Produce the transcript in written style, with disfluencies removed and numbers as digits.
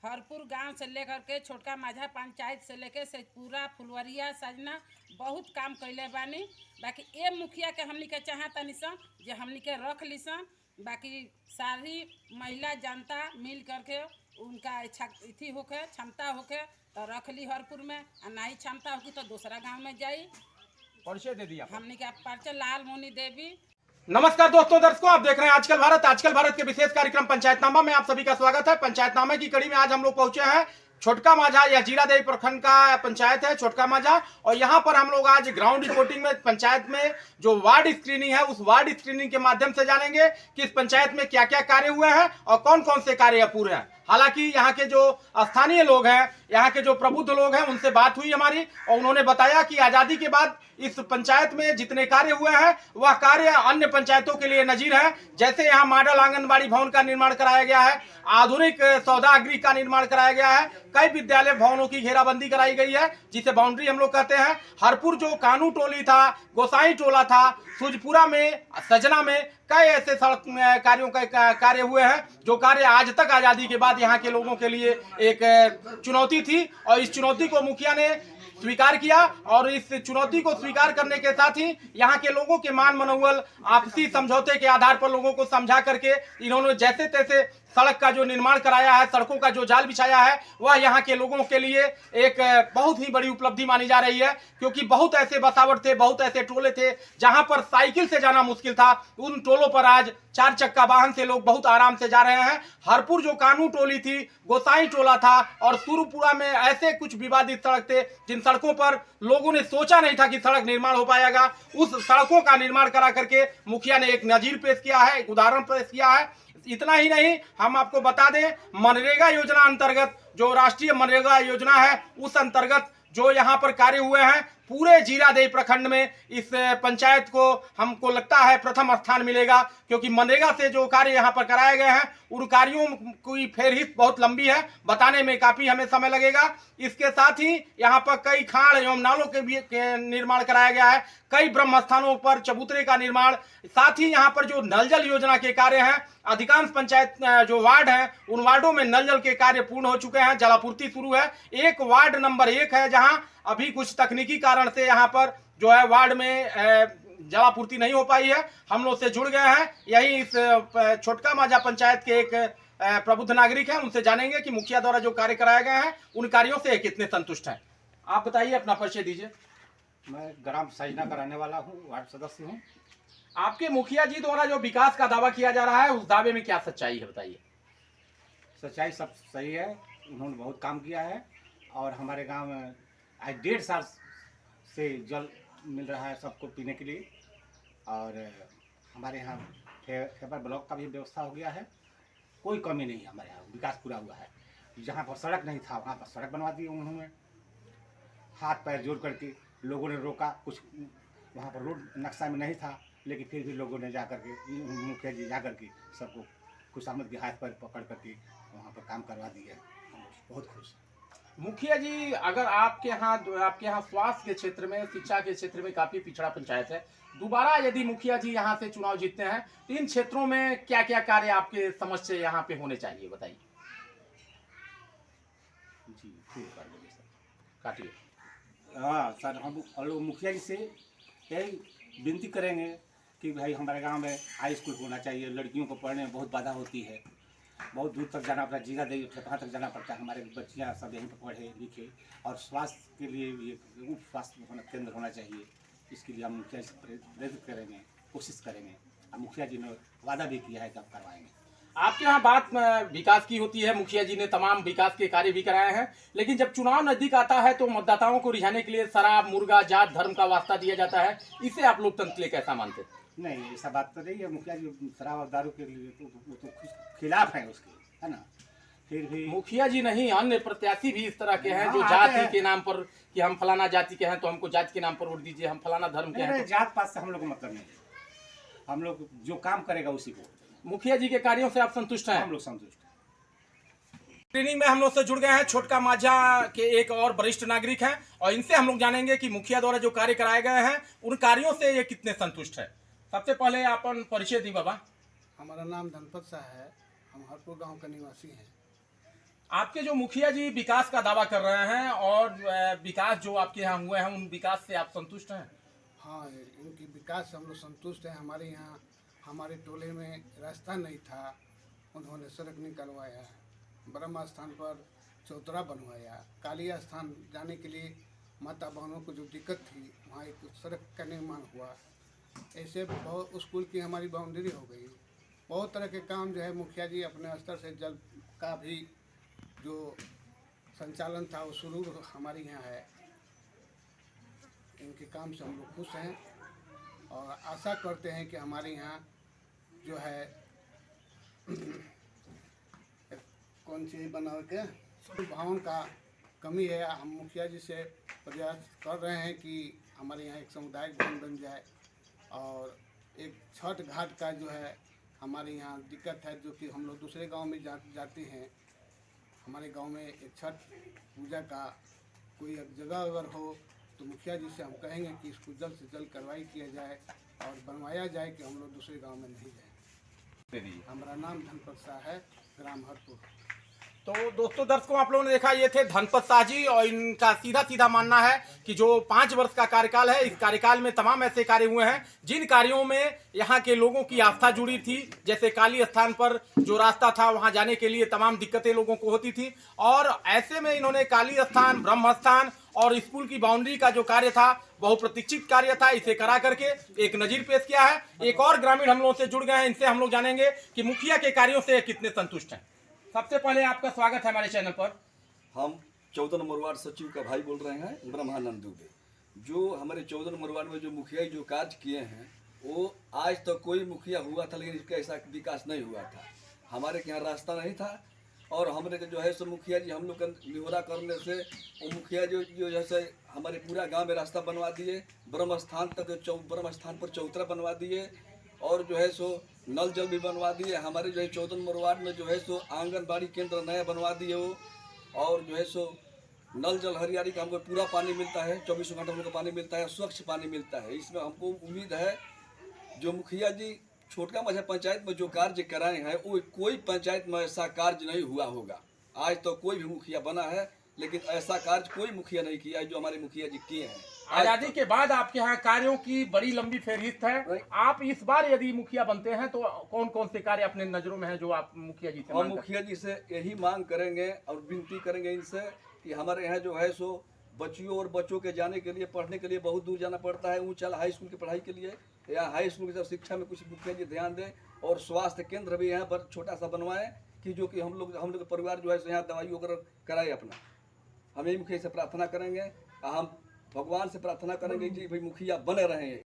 हरपुर गांव से लेकर के छोटका माझा पंचायत से लेके पूरा फुलवरिया सजना बहुत काम कैले बानी। बाकी ए मुखिया के हमनी के चाहतनी सन जे हमनी के रख ली सन। बाकी सारी महिला जनता मिल करके उनका इच्छा होके क्षमता होके तो रख ली हरपुर में, और नहीं क्षमता होगी तो दूसरा गांव में जाई। परिचय दे दिया हमनी के परिचय लाल मोनी देवी। नमस्कार दोस्तों, दर्शकों, आप देख रहे हैं आजकल भारत के विशेष कार्यक्रम पंचायतनामा में आप सभी का स्वागत है। पंचायतनामे की कड़ी में आज हम लोग पहुंचे हैं छोटका माझा या जीरादेवी प्रखंड का पंचायत है छोटका माझा, और यहाँ पर हम लोग आज ग्राउंड रिपोर्टिंग में पंचायत में जो वार्ड स्क्रीनिंग है उस वार्ड स्क्रीनिंग के माध्यम से जानेंगे कि इस पंचायत में क्या क्या कार्य हुए हैं और कौन कौन से कार्य पूरे हैं। हालांकि यहाँ के जो स्थानीय लोग हैं, यहाँ के जो प्रबुद्ध लोग हैं, उनसे बात हुई हमारी और उन्होंने बताया कि आजादी के बाद इस पंचायत में जितने कार्य हुए हैं वह कार्य अन्य पंचायतों के लिए नजीर है। जैसे यहाँ मॉडल आंगनबाड़ी भवन का निर्माण कराया गया है, आधुनिक सौदागृह का निर्माण कराया गया है, कई विद्यालय भवनों की घेराबंदी कराई गई है जिसे बाउंड्री हम लोग कहते हैं। हरपुर जो कानू टोली था, गोसाई टोला था, सुजपुरा में, सजना में कई ऐसे सड़क कार्यों का कार्य हुए हैं जो कार्य आज तक आजादी के बाद यहाँ के लोगों के लिए एक चुनौती थी, और इस चुनौती को मुखिया ने स्वीकार किया। और इस चुनौती को स्वीकार करने के साथ ही यहाँ के लोगों के मान मनोबल आपसी समझौते के आधार पर लोगों को समझा करके इन्होंने जैसे तैसे सड़क का जो निर्माण कराया है, सड़कों का जो जाल बिछाया है, वह यहाँ के लोगों के लिए एक बहुत ही बड़ी उपलब्धि मानी जा रही है। क्योंकि बहुत ऐसे बसावट थे, बहुत ऐसे टोले थे जहां पर साइकिल से जाना मुश्किल था, उन टोलों पर आज 4 चक्का वाहन से लोग बहुत आराम से जा रहे हैं। हरपुर जो कानू टोली थी, गोसाई टोला था और सुरपुरा में ऐसे कुछ विवादित सड़क थे जिन सड़कों पर लोगों ने सोचा नहीं था कि सड़क निर्माण हो पाएगा, उस सड़कों का निर्माण करा करके मुखिया ने एक नजीर पेश किया है, एक उदाहरण पेश किया है। इतना ही नहीं, हम आपको बता दें मनरेगा योजना अंतर्गत, जो राष्ट्रीय मनरेगा योजना है उस अंतर्गत जो यहाँ पर कार्य हुए हैं, पूरे जीरादेवी प्रखंड में इस पंचायत को हमको लगता है प्रथम स्थान मिलेगा। क्योंकि मनरेगा से जो कार्य यहाँ पर कराए गए हैं उन कार्यों की फेरहिस्त बहुत लंबी है, बताने में काफी हमें समय लगेगा। इसके साथ ही यहाँ पर कई खाड़ एवं नालों के भी निर्माण कराया गया है, कई ब्रह्म स्थानों पर चबूतरे का निर्माण, साथ ही यहाँ पर जो नल जल योजना के कार्य हैं, अधिकांश पंचायत जो वार्ड हैं उन वार्डों में नल जल के कार्य पूर्ण हो चुके हैं, जलापूर्ति शुरू है। एक वार्ड नंबर 1 है जहां अभी कुछ तकनीकी कारण से यहाँ पर जो है वार्ड में जलापूर्ति नहीं हो पाई है। हम लोग से जुड़ गए हैं यही इस छोटका माझा पंचायत के एक प्रबुद्ध नागरिक हैं, उनसे जानेंगे कि मुखिया द्वारा जो कार्य कराए गए हैं उन कार्यों से कितने संतुष्ट हैं। आप बताइए, अपना परिचय दीजिए। मैं ग्राम सजना का रहने वाला हूँ, वार्ड सदस्य हूँ। आपके मुखिया जी द्वारा जो विकास का दावा किया जा रहा है उस दावे में क्या सच्चाई है, बताइए। सच्चाई सब सही है, उन्होंने बहुत काम किया है और हमारे गांव में आज 1.5 साल से जल मिल रहा है सबको पीने के लिए। और हमारे यहाँ फेबर ब्लॉक का भी व्यवस्था हो गया है, कोई कमी नहीं है हमारे यहाँ, विकास पूरा हुआ है। जहाँ पर सड़क नहीं था वहाँ पर सड़क बनवा दी उन्होंने, हाथ पैर जोड़ करके लोगों ने रोका, कुछ वहाँ पर रोड नक्शा में नहीं था, लेकिन फिर भी लोगों ने जा करके, मुखिया जी जा करके सबको खुशामद के हाथ पर पकड़ करके वहाँ पर काम करवा दिया है। बहुत खुश। मुखिया जी, अगर आपके यहाँ स्वास्थ्य के क्षेत्र में, शिक्षा के क्षेत्र में काफी पिछड़ा पंचायत है, दोबारा यदि मुखिया जी यहाँ से चुनाव जीतते हैं तो इन क्षेत्रों में क्या क्या कार्य आपके समझ से यहाँ पे होने चाहिए, बताइए। जी फिर कर देंगे सर, काटिए। हाँ सर, हम लोग मुखिया जी से यही विनती करेंगे कि भाई हमारे गांव में हाई स्कूल होना चाहिए। लड़कियों को पढ़ने में बहुत बाधा होती है, बहुत दूर तक जाना पड़ता है, जीरादेवी ठेपा तक जाना पड़ता है। हमारे बच्चियाँ सब यहीं पर पढ़े लिखे, और स्वास्थ्य के लिए ये उप स्वास्थ्य केंद्र होना चाहिए। इसके लिए हम मुखिया से प्रेरित करेंगे, कोशिश करेंगे, और मुखिया जी ने वादा भी किया है कि आप करवाएंगे। आपके यहाँ बात विकास की होती है, मुखिया जी ने तमाम विकास के कार्य भी कराए हैं, लेकिन जब चुनाव नजदीक आता है तो मतदाताओं को रिझाने के लिए शराब, मुर्गा, जात, धर्म का वास्ता दिया जाता है। इसे आप लोकतंत्र के लिए कैसा मानते हैं? नहीं, ऐसा बात तो नहीं है। मुखिया जी शराब और दारू के लिए तो खिलाफ है उसके, है ना। फिर भी मुखिया जी नहीं, अन्य प्रत्याशी भी इस तरह के हैं जो हाँ, जाति के नाम पर कि हम फलाना जाति के हैं तो हमको जाति के नाम पर वोट दीजिए, हम फलाना धर्म के हैं। जात पात से हम लोग को मतलब नहीं है, हम लोग जो काम करेगा उसी को। मुखिया जी के कार्यों से आप संतुष्ट हैं? हम लोग संतुष्ट हैं। ट्रेनिंग में हम लोग से जुड़ गए हैं छोटका माझा के एक और वरिष्ठ नागरिक हैं, और इनसे हम लोग जानेंगे कि मुखिया द्वारा जो कार्य कराए गए हैं उन कार्यों से ये कितने संतुष्ट है। सबसे पहले अपन परिचय दी बाबा। हमारा नाम धनपत शाह है, हम हरपुर गांव का निवासी हैं। आपके जो मुखिया जी विकास का दावा कर रहे हैं और विकास जो आपके यहाँ हुए हैं उन विकास से आप संतुष्ट हैं? हाँ, इनकी विकास से हम लोग संतुष्ट हैं। हमारे यहाँ हमारे टोले में रास्ता नहीं था, उन्होंने सड़क निकलवाया। ब्रह्म स्थान पर चौतरा बनवाया। काली स्थान जाने के लिए माता बहनों को जो दिक्कत थी, वहाँ एक सड़क का निर्माण हुआ। ऐसे बहुत स्कूल की हमारी बाउंड्री हो गई। बहुत तरह के काम जो है मुखिया जी अपने स्तर से जल का भी जो संचालन था वो शुरू हमारे यहाँ है। इनके काम से हम लोग खुश हैं और आशा करते हैं कि हमारे यहाँ जो है कौन सी बना के भवन का कमी है। हम मुखिया जी से प्रयास कर रहे हैं कि हमारे यहाँ एक सामुदायिक भवन बन जाए और एक छठ घाट का जो है हमारे यहाँ दिक्कत है, जो कि हम लोग दूसरे गांव में जाते हैं। हमारे गांव में एक छठ पूजा का कोई एक जगह अगर हो तो मुखिया जी से हम कहेंगे कि इसको जल्द से जल्द कार्रवाई किया जाए और बनवाया जाए कि हम लोग दूसरे गांव में नहीं जाए। हमारा नाम धनपत शाह है, ग्राम हरपुर। तो दोस्तों दर्शकों, आप लोगों ने देखा ये थे धनपत शाह जी और इनका सीधा सीधा मानना है कि जो 5 वर्ष का कार्यकाल है, इस कार्यकाल में तमाम ऐसे कार्य हुए हैं जिन कार्यों में यहाँ के लोगों की आस्था जुड़ी थी। जैसे काली स्थान पर जो रास्ता था वहाँ जाने के लिए तमाम दिक्कतें लोगों को होती थी और ऐसे में इन्होंने काली स्थान, ब्रह्म स्थान और स्कूल की बाउंड्री का जो कार्य था, बहुप्रतीक्षित कार्य था, इसे करा करके एक नजीर पेश किया है। एक और ग्रामीण हम लोगों से जुड़ गए हैं, इनसे हम लोग जानेंगे कि मुखिया के कार्यों से कितने संतुष्ट हैं। सबसे पहले आपका स्वागत है हमारे चैनल पर। हम 14 नंबर वार्ड सचिव का भाई बोल रहे हैं, ब्रह्मानंद दुबे। जो हमारे 14 नंबर वार्ड में जो मुखिया जो कार्य किए हैं वो आज तक तो कोई मुखिया हुआ था, लेकिन इसका ऐसा विकास नहीं हुआ था। हमारे यहाँ रास्ता नहीं था और हमने जो है सो मुखिया जी हम लोग का निहोरा करने से वो मुखिया जो जैसे हमारे पूरा गांव में रास्ता बनवा दिए, ब्रह्म स्थान तक ब्रह्म स्थान पर चौतरा बनवा दिए और जो है सो नल जल भी बनवा दिए। हमारे जो है 14 नंबर वार्ड में जो है सो आंगनबाड़ी केंद्र नया बनवा दिए वो, और जो है सो नल जल हरियाली का हमको पूरा पानी मिलता है, 24 घंटे हमको पानी मिलता है, स्वच्छ पानी मिलता है। इसमें हमको उम्मीद है जो मुखिया जी छोटका माझा पंचायत में जो कार्य कराए हैं वो कोई पंचायत में ऐसा कार्य नहीं हुआ होगा। आज तो कोई भी मुखिया बना है लेकिन ऐसा कार्य कोई मुखिया नहीं किया है जो हमारे मुखिया जी किए हैं। आजादी के बाद आपके यहाँ कार्यों की बड़ी लंबी फहरिस्त है। आप इस बार यदि मुखिया बनते हैं तो कौन कौन से कार्य अपने नजरों में हैं जो आप मुखिया जी से हम मुखिया जी से यही मांग करेंगे और विनती करेंगे इनसे कि हमारे यहाँ जो है सो बच्चियों और बच्चों के जाने के लिए, पढ़ने के लिए बहुत दूर जाना पड़ता है, ऊंचा हाई स्कूल की पढ़ाई के लिए या हाई स्कूल की शिक्षा में कुछ मुखिया जी ध्यान दें और स्वास्थ्य केंद्र भी यहाँ पर छोटा सा बनवाएं कि जो कि हम लोग परिवार जो है यहाँ दवाई वगैरह कराए अपना। हम यही मुखिया से प्रार्थना करेंगे, हम भगवान से प्रार्थना करेंगे कि भाई मुखिया बने रहें।